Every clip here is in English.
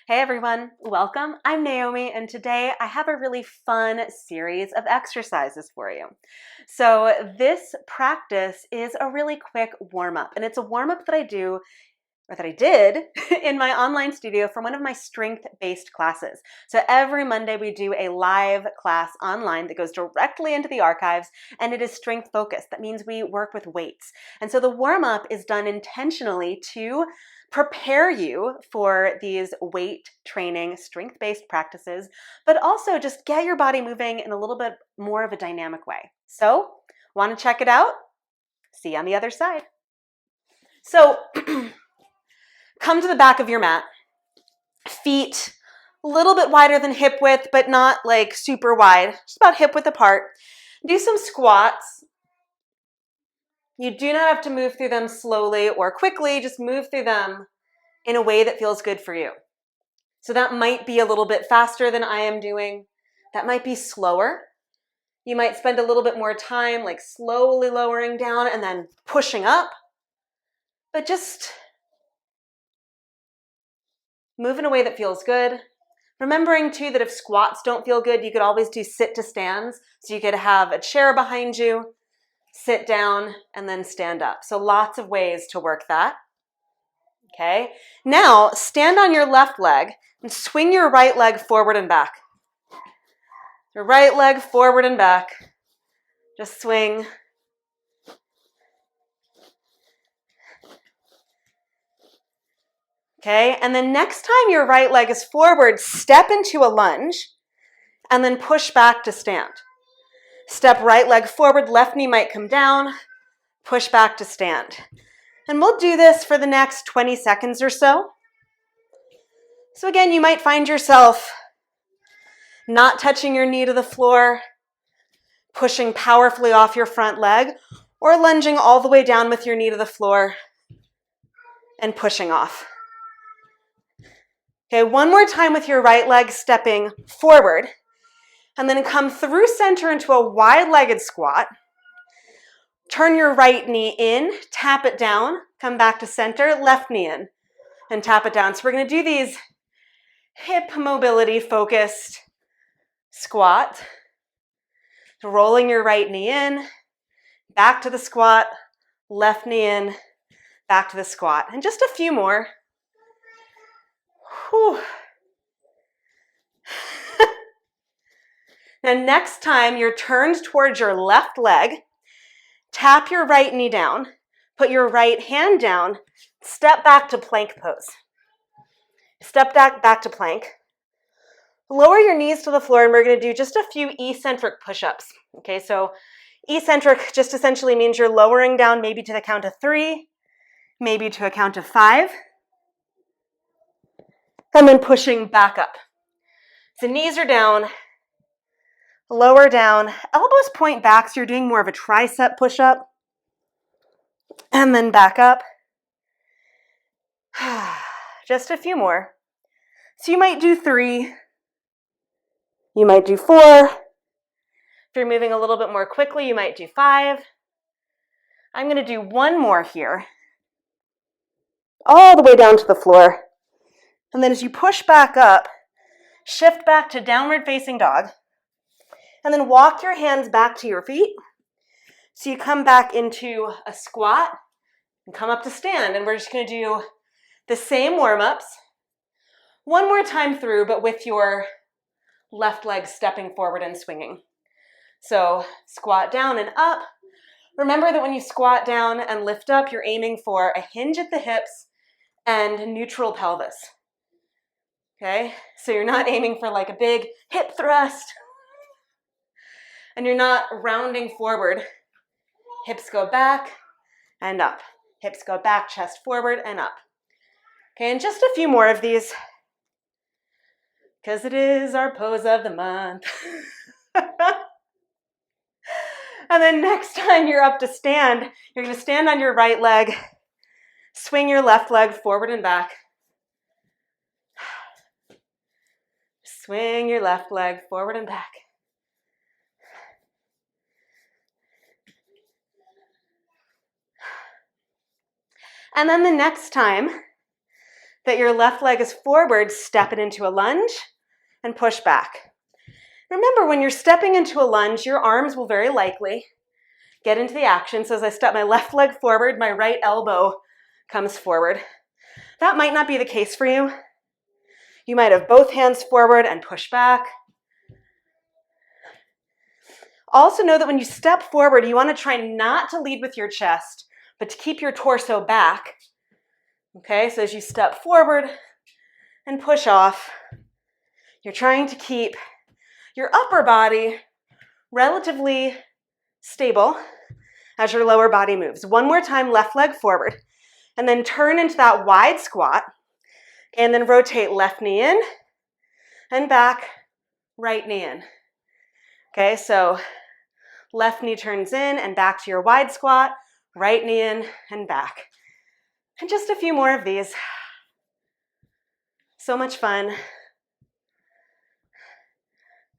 Hey everyone, welcome. I'm Naomi, and today I have a really fun series of exercises for you. So this practice is a really quick warm-up, and it's a warm-up that I did in my online studio for one of my strength-based classes. So every Monday we do a live class online that goes directly into the archives, and it is strength-focused. That means we work with weights. And so the warm-up is done intentionally to prepare you for these weight training, strength-based practices, but also just get your body moving in a little bit more of a dynamic way. So, want to check it out? See you on the other side. So, come to the back of your mat, feet a little bit wider than hip width, but not like super wide, just about hip width apart. Do some squats. You do not have to move through them slowly or quickly, just move through them in a way that feels good for you. So that might be a little bit faster than I am doing. That might be slower. You might spend a little bit more time like slowly lowering down and then pushing up. But just move in a way that feels good. Remembering too that if squats don't feel good, you could always do sit to stands. So you could have a chair behind you, sit down, and then stand up. So lots of ways to work that. Okay, now stand on your left leg and swing your right leg forward and back. Your right leg forward and back. Just swing. Okay, and then next time your right leg is forward, step into a lunge and then push back to stand. Step right leg forward, left knee might come down, push back to stand. And we'll do this for the next 20 seconds or so. So again, you might find yourself not touching your knee to the floor, pushing powerfully off your front leg, or lunging all the way down with your knee to the floor and pushing off. Okay, one more time with your right leg stepping forward, and then come through center into a wide-legged squat. Turn your right knee in, tap it down, come back to center, left knee in, and tap it down. So we're going to do these hip mobility focused squat. So rolling your right knee in, back to the squat, left knee in, back to the squat. And just a few more. Whew. Now next time you're turned towards your left leg, tap your right knee down, put your right hand down, step back to plank pose. Step back to plank. Lower your knees to the floor, and we're going to do just a few eccentric push-ups. Okay, so eccentric just essentially means you're lowering down maybe to the count of 3, maybe to a count of 5, and then pushing back up. So knees are down, lower down, elbows point back, so you're doing more of a tricep push-up, and then back up. Just a few more. So you might do 3, you might do 4. If you're moving a little bit more quickly, you might do 5. I'm going to do one more here, all the way down to the floor. And then as you push back up, shift back to downward facing dog, and then walk your hands back to your feet. So you come back into a squat and come up to stand. And we're just going to do the same warm-ups one more time through, but with your left leg stepping forward and swinging. So squat down and up. Remember that when you squat down and lift up, you're aiming for a hinge at the hips and neutral pelvis. Okay, so you're not aiming for like a big hip thrust, and you're not rounding forward. Hips go back and up. Hips go back, chest forward and up. Okay, and just a few more of these, because it is our pose of the month. And then next time you're up to stand, you're going to stand on your right leg, swing your left leg forward and back. Swing your left leg forward and back. And then the next time, that your left leg is forward, step it into a lunge and push back. Remember, when you're stepping into a lunge, your arms will very likely get into the action. So as I step my left leg forward, my right elbow comes forward. That might not be the case for you. You might have both hands forward and push back. Also know that when you step forward, you want to try not to lead with your chest, but to keep your torso back. Okay, so as you step forward and push off, you're trying to keep your upper body relatively stable as your lower body moves. One more time, left leg forward, and then turn into that wide squat, and then rotate left knee in and back, right knee in. Okay, so left knee turns in and back to your wide squat, right knee in and back. And just a few more of these. So much fun.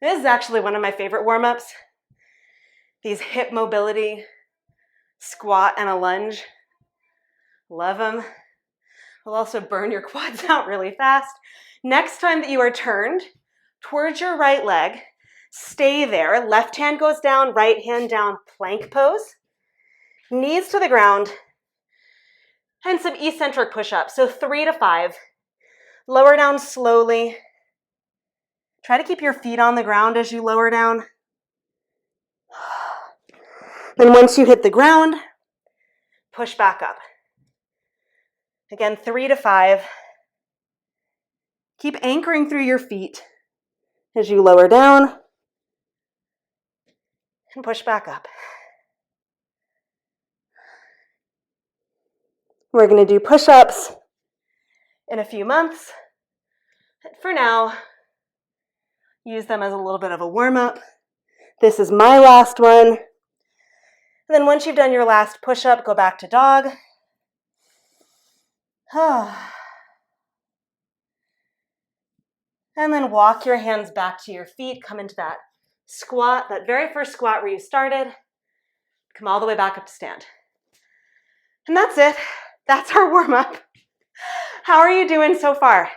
This is actually one of my favorite warm-ups. These hip mobility, squat and a lunge. Love them. Will also burn your quads out really fast. Next time that you are turned towards your right leg, stay there. Left hand goes down, right hand down, plank pose. Knees to the ground. And some eccentric push-ups, so 3 to 5. Lower down slowly. Try to keep your feet on the ground as you lower down. Then once you hit the ground, push back up. Again, 3 to 5. Keep anchoring through your feet as you lower down and push back up. We're going to do push-ups in a few months. For now, use them as a little bit of a warm-up. This is my last one. And then once you've done your last push-up, go back to dog. And then walk your hands back to your feet. Come into that squat, that very first squat where you started. Come all the way back up to stand. And that's it. That's our warm-up. How are you doing so far?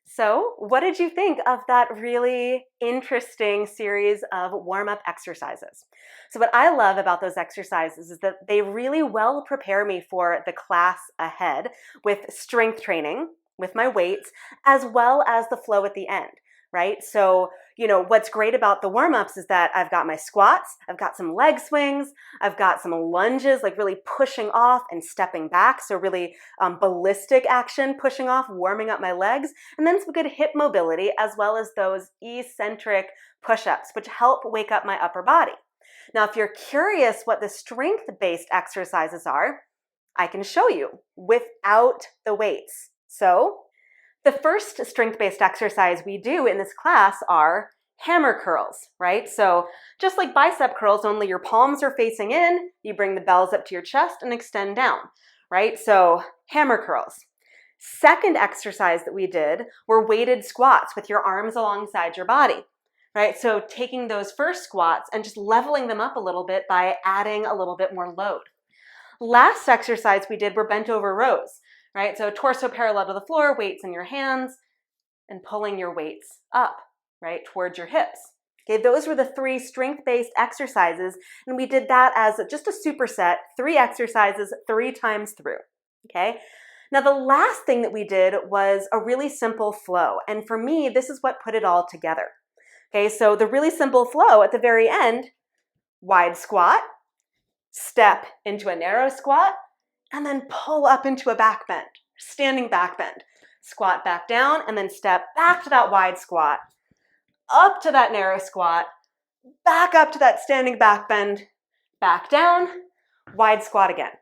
So, what did you think of that really interesting series of warm-up exercises? So what I love about those exercises is that they really well prepare me for the class ahead with strength training, with my weights, as well as the flow at the end, right? So, what's great about the warm-ups is that I've got my squats, I've got some leg swings, I've got some lunges, like really pushing off and stepping back. So really ballistic action, pushing off, warming up my legs, and then some good hip mobility, as well as those eccentric push-ups, which help wake up my upper body. Now, if you're curious what the strength-based exercises are, I can show you without the weights. So, the first strength-based exercise we do in this class are hammer curls, right? So just like bicep curls, only your palms are facing in, you bring the bells up to your chest and extend down, right? So hammer curls. Second exercise that we did were weighted squats with your arms alongside your body, right? So taking those first squats and just leveling them up a little bit by adding a little bit more load. Last exercise we did were bent over rows. Right? So torso parallel to the floor, weights in your hands, and pulling your weights up, right, towards your hips. Okay, those were the 3 strength-based exercises, and we did that as just a superset, 3 exercises 3 times through, okay? Now, the last thing that we did was a really simple flow, and for me, this is what put it all together. Okay, so the really simple flow at the very end, wide squat, step into a narrow squat, and then pull up into a back bend, standing back bend. Squat back down and then step back to that wide squat, up to that narrow squat, back up to that standing back bend, back down, wide squat again.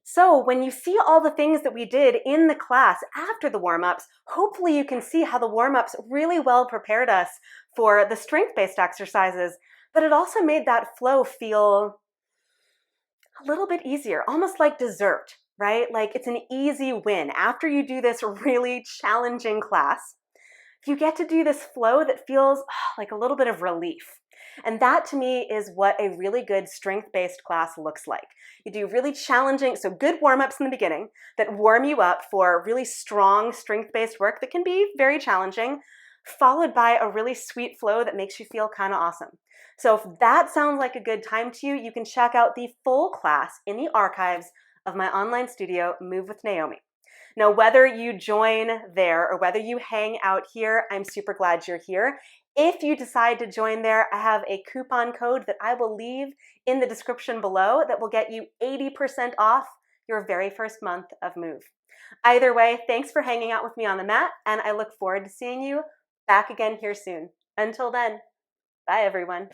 So when you see all the things that we did in the class after the warm-ups, hopefully you can see how the warm-ups really well prepared us for the strength-based exercises, but it also made that flow feel a little bit easier, almost like dessert, right? Like it's an easy win. After you do this really challenging class, you get to do this flow that feels like a little bit of relief. And that to me is what a really good strength-based class looks like. You do really challenging, so good warm-ups in the beginning that warm you up for really strong strength-based work that can be very challenging, followed by a really sweet flow that makes you feel kind of awesome. So if that sounds like a good time to you, you can check out the full class in the archives of my online studio, Move with Naomi. Now, whether you join there or whether you hang out here, I'm super glad you're here. If you decide to join there, I have a coupon code that I will leave in the description below that will get you 80% off your very first month of Move. Either way, thanks for hanging out with me on the mat, and I look forward to seeing you back again here soon. Until then, bye everyone.